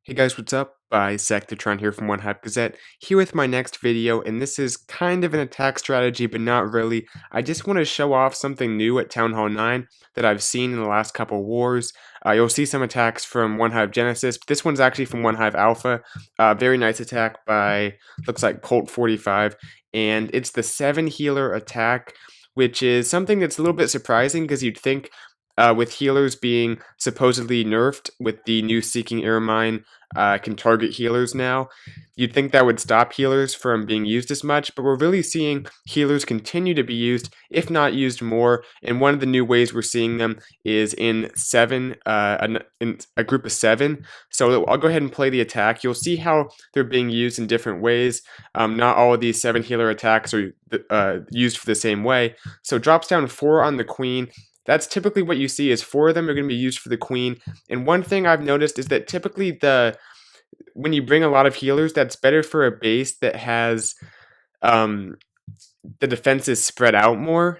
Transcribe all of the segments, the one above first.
Hey guys, what's up? Sectatron here from OneHive Gazette, here with my next video, and this is kind of an attack strategy, but not really. I just want to show off something new at Town Hall 9 that I've seen in the last couple wars. You'll see some attacks from OneHive Genesis, but this one's actually from OneHive Alpha. Very nice attack by, looks like Colt 45, and it's the 7 healer attack, which is something that's a little bit surprising because you'd think with healers being supposedly nerfed with the new Seeking Ermine can target healers now. You'd think that would stop healers from being used as much, but we're really seeing healers continue to be used, if not used more. And one of the new ways we're seeing them is in in a group of 7. So I'll go ahead and play the attack. You'll see how they're being used in different ways. Not all of these 7 healer attacks are used for the same way. So drops down 4 on the queen. That's typically what you see is 4 of them are going to be used for the queen. And one thing I've noticed is that typically when you bring a lot of healers, that's better for a base that has the defenses spread out more.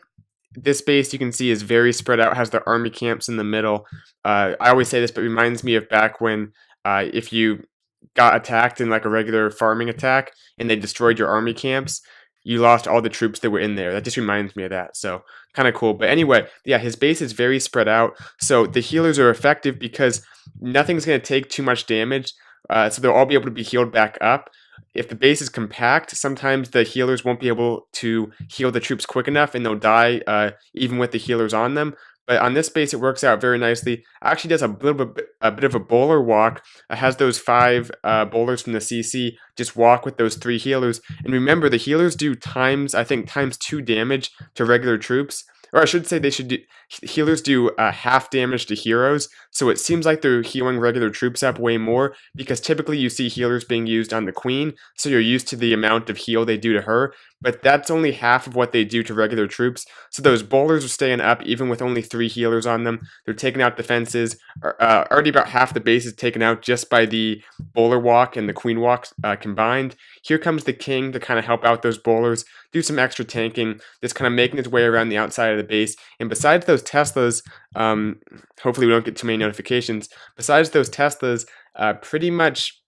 This base you can see is very spread out, has the army camps in the middle. I always say this, but it reminds me of back when if you got attacked in like a regular farming attack and they destroyed your army camps, you lost all the troops that were in there. That just reminds me of that. So kind of cool. But anyway, yeah, his base is very spread out. So the healers are effective because nothing's going to take too much damage. So they'll all be able to be healed back up. If the base is compact, sometimes the healers won't be able to heal the troops quick enough and they'll die even with the healers on them. But on this base, it works out very nicely. Actually does a bit of a bowler walk. It has those 5 bowlers from the CC just walk with those 3 healers. And remember, the healers do I think times 2 damage to regular troops. Or I should say healers do half damage to heroes. So it seems like they're healing regular troops up way more because typically you see healers being used on the queen. So you're used to the amount of heal they do to her. But that's only half of what they do to regular troops. So those bowlers are staying up even with only 3 healers on them. They're taking out defenses. Already about half the base is taken out just by the bowler walk and the queen walk combined. Here comes the king to kind of help out those bowlers, do some extra tanking, just kind of making its way around the outside of the base. And besides those Teslas, hopefully we don't get too many notifications. Besides those Teslas, pretty much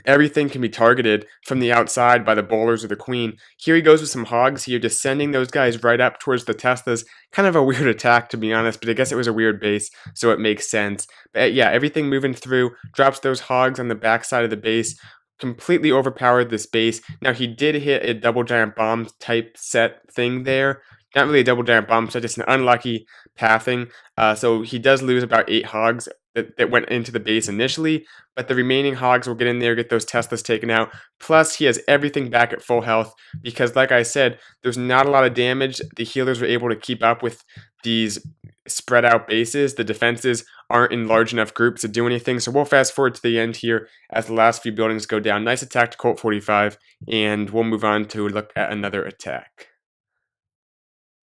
everything can be targeted from the outside by the bowlers or the queen. Here he goes with some hogs here, just sending those guys right up towards the Teslas. Kind of a weird attack, to be honest, but I guess it was a weird base, so it makes sense. But yeah, everything moving through, drops those hogs on the backside of the base, completely overpowered this base. Now, he did hit a double giant bomb type set thing there. Not really a double giant bomb set, just an unlucky pathing. So he does lose about 8 hogs that went into the base initially, but the remaining hogs will get in there, get those Teslas taken out. Plus, he has everything back at full health because, like I said, there's not a lot of damage. The healers were able to keep up with these spread out bases. The defenses aren't in large enough groups to do anything. So we'll fast forward to the end here as the last few buildings go down. Nice attack to Colt 45, and we'll move on to look at another attack.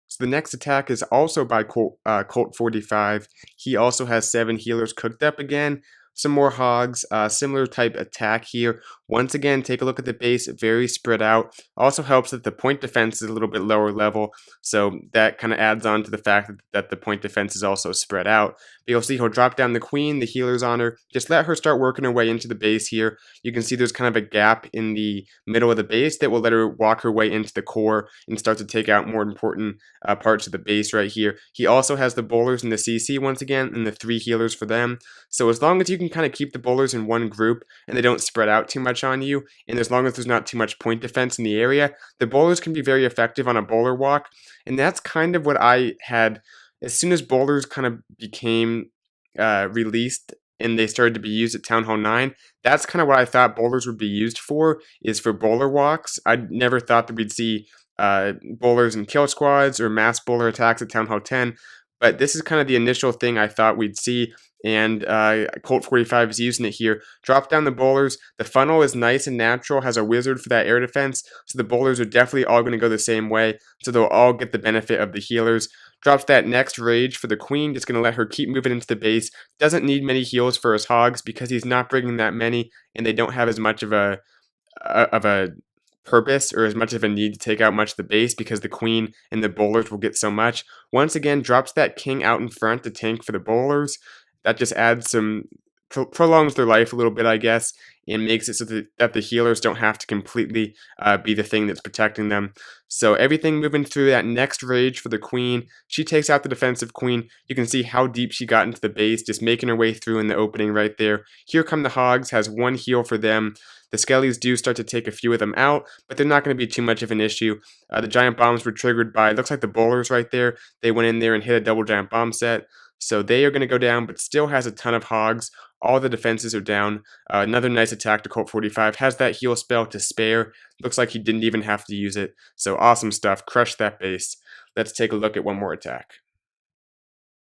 So the next attack is also by Colt 45. He also has 7 healers cooked up again. Some more hogs, similar type attack here. Once again, take a look at the base, very spread out. Also helps that the point defense is a little bit lower level, so that kind of adds on to the fact that the point defense is also spread out. But you'll see he'll drop down the queen, the healer's on her. Just let her start working her way into the base here. You can see there's kind of a gap in the middle of the base that will let her walk her way into the core and start to take out more important parts of the base right here. He also has the bowlers and the CC once again, and the 3 healers for them. So as long as you can kind of keep the bowlers in one group and they don't spread out too much on you, and as long as there's not too much point defense in the area, the bowlers can be very effective on a bowler walk. And that's kind of what I had as soon as bowlers kind of became released and they started to be used at Town Hall 9. That's kind of what I thought bowlers would be used for, is for bowler walks. I never thought that we'd see bowlers in kill squads or mass bowler attacks at Town Hall 10, but this is kind of the initial thing I thought we'd see. And Colt 45 is using it here. Drop down the bowlers. The funnel is nice and natural, has a wizard for that air defense, so the bowlers are definitely all going to go the same way, so they'll all get the benefit of the healers. Drops that next rage for the queen, just going to let her keep moving into the base. Doesn't need many heals for his hogs because he's not bringing that many, and they don't have as much of a purpose or as much of a need to take out much of the base because the queen and the bowlers will get so much. Once again, drops that king out in front to tank for the bowlers. That just adds some prolongs their life a little bit, I guess, and makes it so that the healers don't have to completely be the thing that's protecting them. So everything moving through that next rage for the queen. She takes out the defensive queen. You can see how deep she got into the base, just making her way through in the opening right there. Here come the hogs, has one heal for them. The skellies do start to take a few of them out, but they're not going to be too much of an issue. The giant bombs were triggered by, looks like the bowlers right there. They went in there and hit a double giant bomb set. So they are going to go down, but still has a ton of hogs. All the defenses are down. Another nice attack to Colt 45. Has that heal spell to spare. Looks like he didn't even have to use it. So awesome stuff. Crushed that base. Let's take a look at one more attack.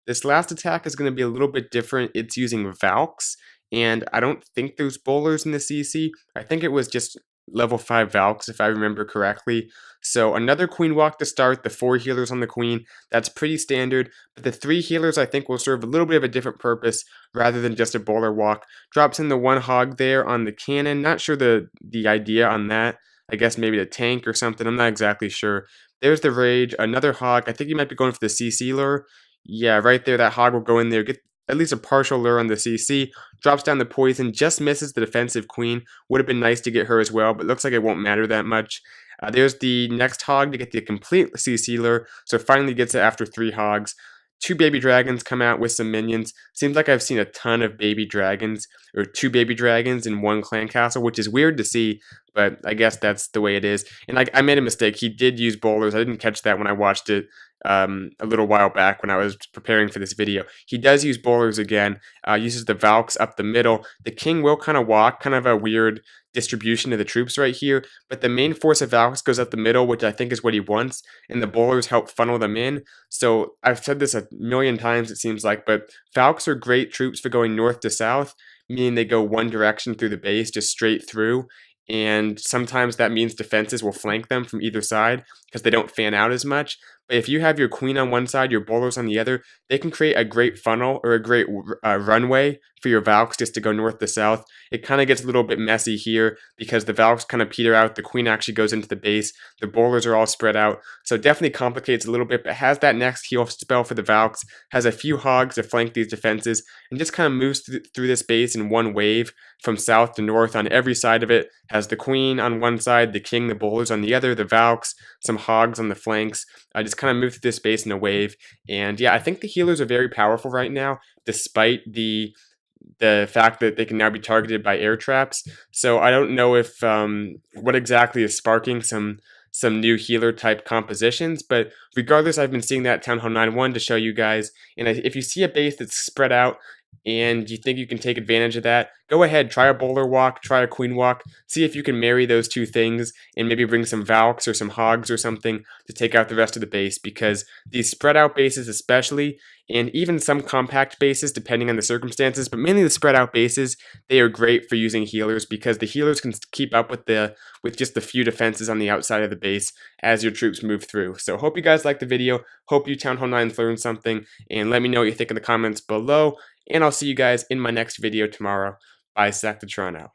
This last attack is going to be a little bit different. It's using Valks, and I don't think there's bowlers in the CC. I think it was just level 5 Valks, if I remember correctly. So another queen walk to start, the 4 healers on the queen. That's pretty standard, but the 3 healers I think will serve a little bit of a different purpose rather than just a bowler walk. Drops in the 1 hog there on the cannon. Not sure the idea on that. I guess maybe a tank or something. I'm not exactly sure. There's the rage, another hog. I think you might be going for the CC lure. Yeah, right there, that hog will go in there, get at least a partial lure on the CC, drops down the poison, just misses the defensive queen. Would have been nice to get her as well, but looks like it won't matter that much. There's the next hog to get the complete CC lure, so finally gets it after 3 hogs. 2 baby dragons come out with some minions. Seems like I've seen a ton of baby dragons, or 2 baby dragons in 1 clan castle, which is weird to see, but I guess that's the way it is. And I made a mistake. He did use bowlers. I didn't catch that when I watched it a little while back when I was preparing for this video. He does use bowlers again, uses the Valks up the middle. The king will kind of walk, kind of a weird distribution of the troops right here, but the main force of Valks goes up the middle, which I think is what he wants, and the bowlers help funnel them in. So I've said this a million times, it seems like, but Valks are great troops for going north to south, meaning they go one direction through the base, just straight through, and sometimes that means defenses will flank them from either side because they don't fan out as much. But if you have your queen on one side, your bowlers on the other, they can create a great funnel or a great runway for your Valks just to go north to south. It kind of gets a little bit messy here because the Valks kind of peter out. The queen actually goes into the base. The bowlers are all spread out. So it definitely complicates a little bit, but has that next heal spell for the Valks, has a few hogs to flank these defenses, and just kind of moves through this base in one wave from south to north on every side of it. Has the queen on one side, the king, the bowlers on the other, the Valks, some hogs on the flanks. Just kind of move through this base in a wave. And yeah, I think the healers are very powerful right now, despite the fact that they can now be targeted by air traps. So I don't know if what exactly is sparking some new healer type compositions, but regardless, I've been seeing that Town Hall 9-1 to show you guys. And if you see a base that's spread out and you think you can take advantage of that, go ahead, try a bowler walk, try a queen walk, see if you can marry those two things and maybe bring some Valks or some hogs or something to take out the rest of the base, because these spread out bases especially, and even some compact bases depending on the circumstances, but mainly the spread out bases, they are great for using healers because the healers can keep up with just the few defenses on the outside of the base as your troops move through. So hope you guys liked the video, hope you Town Hall 9s learned something, and let me know what you think in the comments below, and I'll see you guys in my next video tomorrow. Bye, Sack the Toronto.